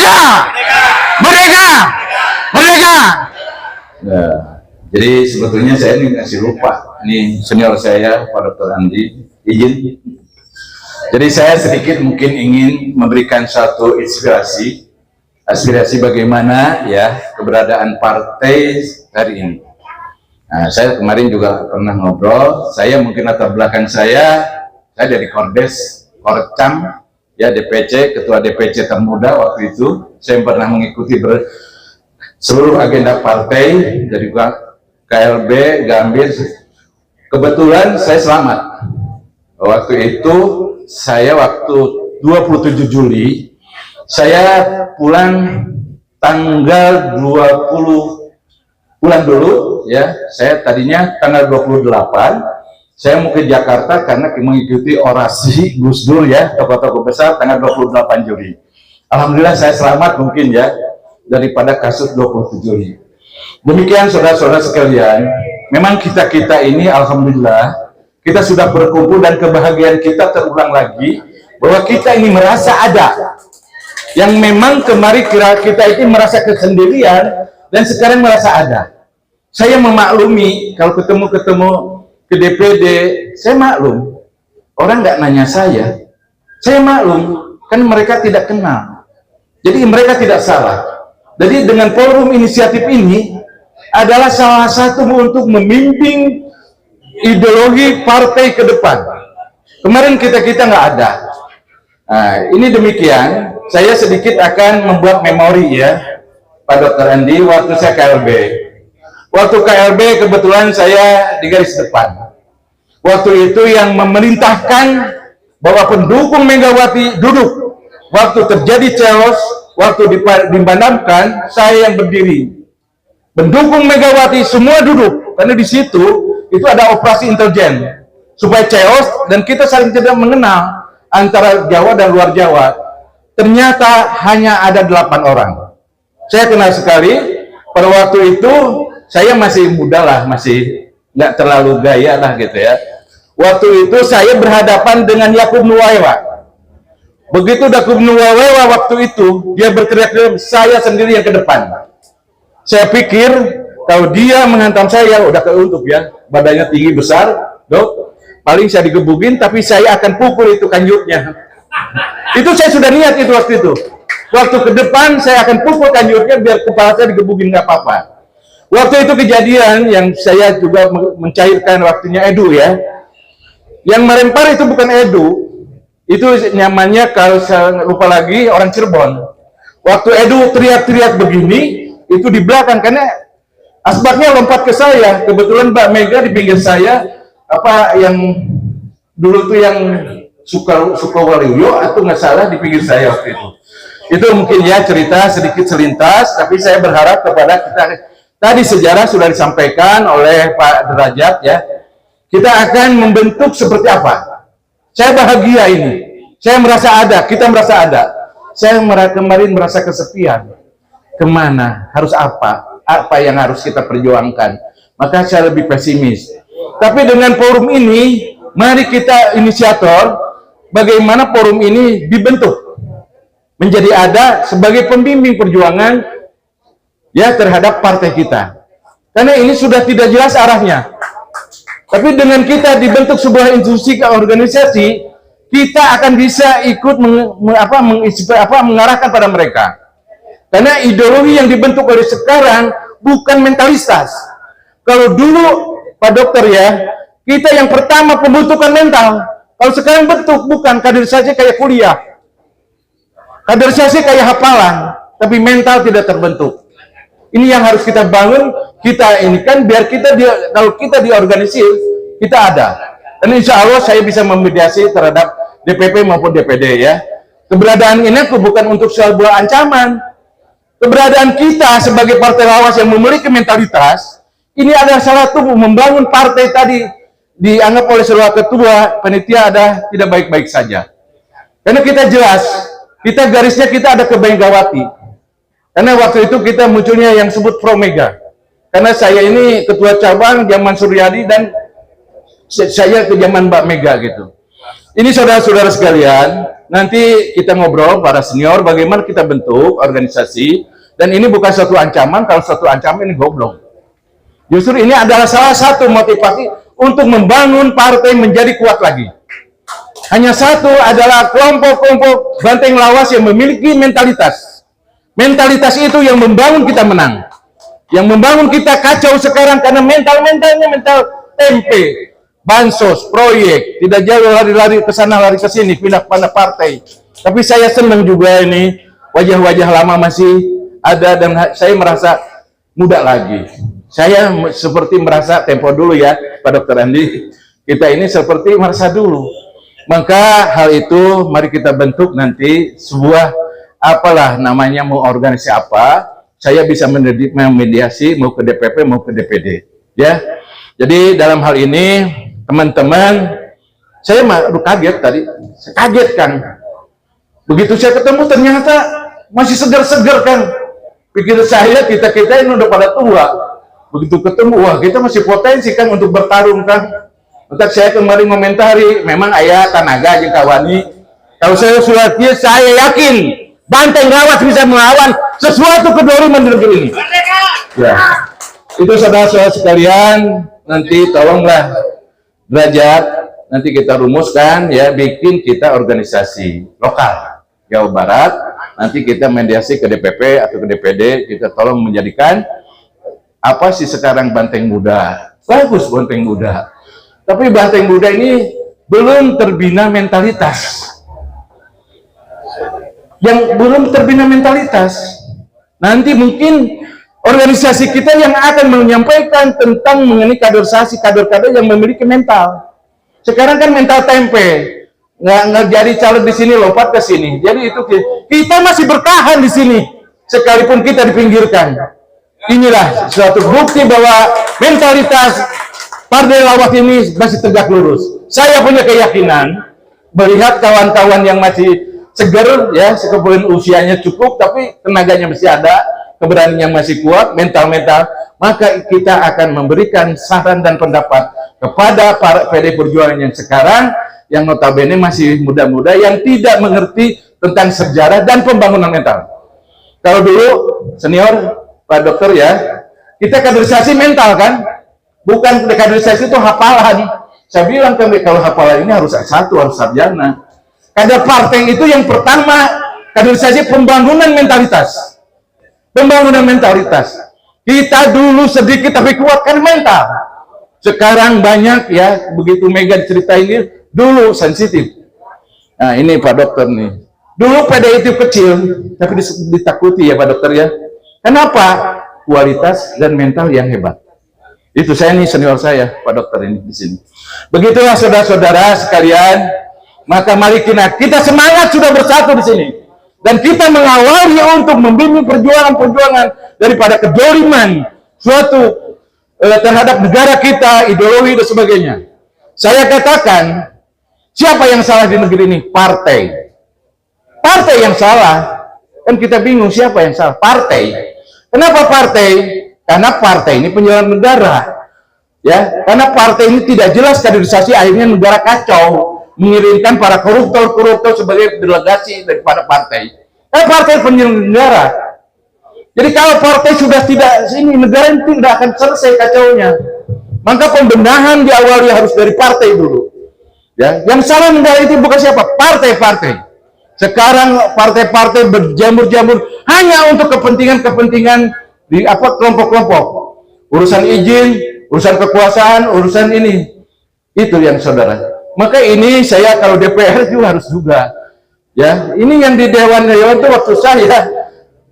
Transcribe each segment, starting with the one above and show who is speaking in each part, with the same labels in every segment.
Speaker 1: Merdeka! Merdeka! Merdeka!
Speaker 2: Ya, jadi sebetulnya saya ini ngasih lupa. Ini senior saya, Pak Dr. Andi, izin. Jadi saya sedikit mungkin ingin memberikan satu aspirasi bagaimana ya keberadaan partai hari ini. Nah, saya kemarin juga pernah ngobrol. Saya mungkin latar belakang saya dari Kordes, Korcam, ya DPC, ketua DPC termuda waktu itu. Saya pernah mengikuti seluruh agenda partai dari KLB, Gambir. Kebetulan saya selamat. Waktu itu saya waktu 27 Juli saya pulang tanggal 20 pulang dulu ya. Saya tadinya tanggal 28 saya mau ke Jakarta karena mengikuti orasi Gus Dur ya, tokoh-tokoh besar tanggal 28 Juli. Alhamdulillah saya selamat mungkin ya daripada kasus 27 Juli. Demikian saudara-saudara sekalian, memang kita ini alhamdulillah kita sudah berkumpul dan kebahagiaan kita terulang lagi bahwa kita ini merasa ada. Yang memang kemarin kita ini merasa kesendirian dan sekarang merasa ada. Saya memaklumi kalau ketemu ke DPD, saya maklum. Orang nggak nanya saya maklum, kan mereka tidak kenal. Jadi mereka tidak salah. Jadi dengan forum inisiatif ini adalah salah satu untuk memimpin ideologi partai ke depan. Kemarin kita nggak ada. Nah, ini demikian. Saya sedikit akan membuat memori ya, Pak Dr. Andi, waktu saya KLB. Waktu KLB kebetulan saya di garis depan. Waktu itu yang memerintahkan bahwa pendukung Megawati duduk. Waktu terjadi chaos, waktu dipadamkan, saya yang berdiri. Pendukung Megawati semua duduk, karena di situ itu ada operasi intelijen supaya chaos dan kita saling tidak mengenal antara Jawa dan luar Jawa. Ternyata hanya ada 8 orang. Saya kenal sekali. Pada waktu itu saya masih muda lah, masih nggak terlalu gaya lah gitu ya. Waktu itu saya berhadapan dengan Yakub Nuwaiwa. Begitu Yakub Nuwaiwa waktu itu dia berteriak, saya sendiri yang ke depan. Saya pikir kalau dia menghantam saya udah keuntuk ya, badannya tinggi besar, dok, paling saya digebukin tapi saya akan pukul itu kanjutnya. Itu saya sudah niat itu waktu itu. Waktu ke depan saya akan pukul kanjutnya biar kepala saya digebukin nggak apa-apa. Waktu itu kejadian yang saya juga mencairkan waktunya Edu ya. Yang melempar itu bukan Edu, itu nyamannya kalau saya lupa lagi orang Cirebon. Waktu Edu teriak-teriak begini, itu di belakang karena asbaknya lompat ke saya. Kebetulan Mbak Mega di pinggir saya, apa yang dulu tuh yang Sukawaluyo atau nggak salah di pinggir saya waktu itu. Itu mungkin ya cerita sedikit selintas, tapi saya berharap kepada kita tadi sejarah sudah disampaikan oleh Pak Derajat ya. Kita akan membentuk seperti apa? Saya bahagia ini. Saya merasa ada, kita merasa ada. Saya kemarin merasa kesepian. Kemana? Harus apa? Apa yang harus kita perjuangkan? Maka saya lebih pesimis. Tapi dengan forum ini, mari kita inisiator, bagaimana forum ini dibentuk menjadi ada sebagai pembimbing perjuangan ya terhadap partai kita. Karena ini sudah tidak jelas arahnya. Tapi dengan kita dibentuk sebuah institusi organisasi, kita akan bisa ikut mengarahkan pada mereka. Karena ideologi yang dibentuk oleh sekarang bukan mentalitas. Kalau dulu Pak Dokter ya, kita yang pertama pembentukan mental. Kalau sekarang bentuk bukan kaderisasi kayak kuliah. Kaderisasi kayak hafalan, tapi mental tidak terbentuk. Ini yang harus kita bangun, kita ini kan biar kita kalau kita diorganisir, kita ada. Dan insya Allah saya bisa memediasi terhadap DPP maupun DPD ya. Keberadaan ini bukan untuk sebuah ancaman. Keberadaan kita sebagai partai lawas yang memiliki mentalitas, ini adalah salah satu membangun partai tadi dianggap oleh seluruh ketua panitia ada tidak baik-baik saja. Karena kita jelas, kita garisnya kita ada ke Megawati. Karena waktu itu kita munculnya yang sebut Pro Mega. Karena saya ini ketua cabang zaman Suryadi dan saya ke zaman Mbak Mega gitu. Ini saudara-saudara sekalian, nanti kita ngobrol para senior bagaimana kita bentuk organisasi, dan ini bukan suatu ancaman. Kalau suatu ancaman ini goblok. Justru ini adalah salah satu motivasi untuk membangun partai menjadi kuat lagi. Hanya satu adalah kelompok-kelompok banteng lawas yang memiliki mentalitas. Mentalitas itu yang membangun kita menang. Yang membangun kita kacau sekarang karena mental-mentalnya mental tempe, bansos, proyek, tidak jauh lari-lari ke sana lari ke sini, pindah pada partai. Tapi saya senang juga ini wajah-wajah lama masih ada dan saya merasa muda lagi. Saya seperti merasa tempo dulu ya, Pak Dr. Andi. Kita ini seperti merasa dulu. Maka hal itu mari kita bentuk nanti sebuah apalah namanya, mau organisasi apa, saya bisa memediasi mau ke DPP mau ke DPD ya. Jadi dalam hal ini teman-teman, saya kaget tadi, saya kaget kan. Begitu saya ketemu ternyata masih segar-segar kan. Pikir saya kita ini udah pada tua. Begitu ketemu, wah kita masih potensi kan untuk bertarung kan. Maka saya kemarin komentari, memang ayah tenaga aja kawani. Kalau saya sudah saya yakin banteng lawas bisa melawan sesuatu kedoliman di negeri ini. Ya, itu saudara-saudara sekalian, nanti tolonglah derajat, nanti kita rumuskan ya, bikin kita organisasi lokal Jawa Barat. Nanti kita mediasi ke DPP atau ke DPD, kita tolong menjadikan apa sih sekarang banteng muda. Bagus banteng muda. Tapi banteng muda ini belum terbina mentalitas. Yang belum terbina mentalitas. Nanti mungkin organisasi kita yang akan menyampaikan tentang mengenai kaderisasi kader-kader yang memiliki mental. Sekarang kan mental tempe, nggak jadi calon di sini lompat ke sini. Jadi itu kita masih bertahan di sini sekalipun kita dipinggirkan. Inilah suatu bukti bahwa mentalitas Partai Lawas ini masih tegak lurus. Saya punya keyakinan melihat kawan-kawan yang masih segar ya, sekebun usianya cukup tapi tenaganya masih ada, keberaniannya masih kuat, mental-mental, maka kita akan memberikan saran dan pendapat kepada para PD Perjuangan yang sekarang yang notabene masih muda-muda yang tidak mengerti tentang sejarah dan pembangunan mental. Kalau dulu senior Pak Dokter ya, kita kaderisasi mental kan, bukan kaderisasi itu hafalan. Saya bilang kan kalau hafalan ini harus S1, harus sarjana. Kader partai itu yang pertama kaderisasi pembangunan mentalitas. Pembangunan mentalitas. Kita dulu sedikit tapi kuatkan mental. Sekarang banyak ya, begitu Mega cerita ini, dulu sensitif. Nah ini Pak Dokter nih. Dulu PDI itu kecil, tapi ditakuti ya Pak Dokter ya. Kenapa? Kualitas dan mental yang hebat. Itu saya nih senior saya, Pak Dokter ini di sini. Begitulah saudara-saudara sekalian. Maka mari kita semangat sudah bersatu di sini. Dan kita mengawali untuk membimbing perjuangan-perjuangan daripada kedoliman suatu terhadap negara kita, ideologi dan sebagainya. Saya katakan, siapa yang salah di negeri ini? Partai. Partai yang salah. Kan kita bingung siapa yang salah? Partai. Kenapa partai? Karena partai ini penyelenggara negara. Ya, karena partai ini tidak jelas kaderisasi, akhirnya negara kacau, mengirimkan para koruptor sebagai delegasi daripada partai. Partai penyelenggara. Jadi kalau partai sudah tidak sini, negara ini tidak akan selesai kacaunya. Maka pembenahan diawali harus dari partai dulu. Ya, yang salah negara itu bukan siapa? Partai-partai. Sekarang partai-partai berjamur-jamur hanya untuk kepentingan-kepentingan di apa kelompok-kelompok. Urusan izin, urusan kekuasaan, urusan ini. Itu yang saudara. Maka ini saya kalau DPR juga harus juga. Ya, ini yang di Dewan itu waktu saya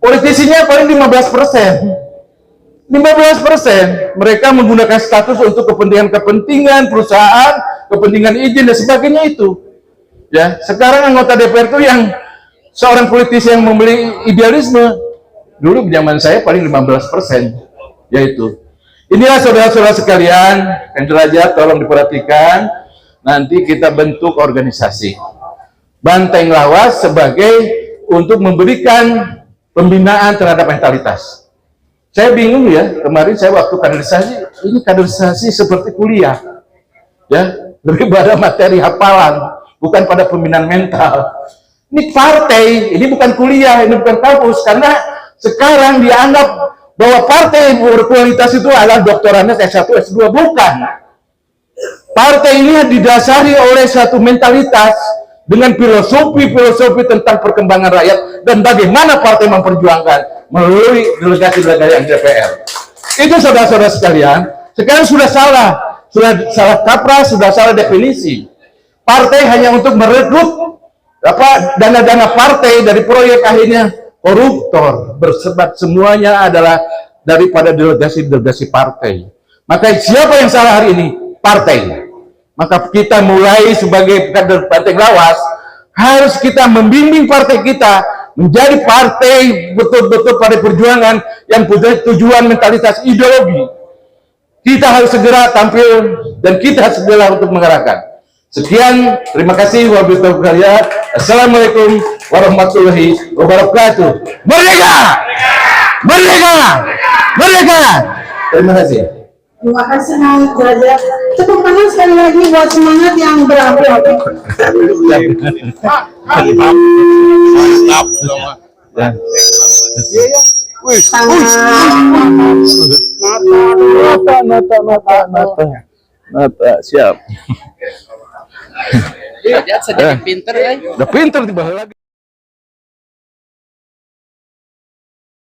Speaker 2: politisinya paling 15%. 15% mereka menggunakan status untuk kepentingan perusahaan, kepentingan izin dan sebagainya itu. Ya, sekarang anggota DPR itu yang seorang politisi yang membeli idealisme. Dulu zaman saya paling 15%, yaitu. Inilah saudara-saudara sekalian, yang derajat tolong diperhatikan. Nanti kita bentuk organisasi Banteng Lawas sebagai untuk memberikan pembinaan terhadap mentalitas. Saya bingung ya, kemarin saya waktu kaderisasi, ini kaderisasi seperti kuliah. Ya, lebih pada materi hafalan, bukan pada pembinaan mental.
Speaker 3: Ini partai, ini bukan kuliah, ini bukan kampus, karena sekarang dianggap bahwa partai berkualitas itu adalah doktorannya S1, S2, bukan. Partai ini didasari oleh satu mentalitas dengan filosofi tentang perkembangan rakyat dan bagaimana partai memperjuangkan melalui delegasi-delegasi yang DPR. Itu saudara-saudara sekalian, sekarang sudah salah kaprah, sudah salah definisi. Partai hanya untuk merekrut dana-dana partai dari proyek, akhirnya koruptor bersebat, semuanya adalah daripada delegasi-delegasi partai. Maka siapa yang salah hari ini? Partai. Maka kita mulai sebagai kader Banteng Lawas harus kita membimbing partai kita menjadi partai betul-betul pada perjuangan yang punya tujuan, mentalitas, ideologi. Kita harus segera tampil dan kita segera untuk mengarahkan. Sekian, terima kasih wabillahi taufiq. Assalamualaikum warahmatullahi wabarakatuh. Merdeka! Merdeka! Merdeka! Terima kasih.
Speaker 4: Terima kasih Mas Derajat. Tepuk tangan sekali lagi buat semangat yang berapi-api.
Speaker 3: Nata, siap.
Speaker 5: Sedikit pinter ya.
Speaker 3: Udah pinter tiba lagi.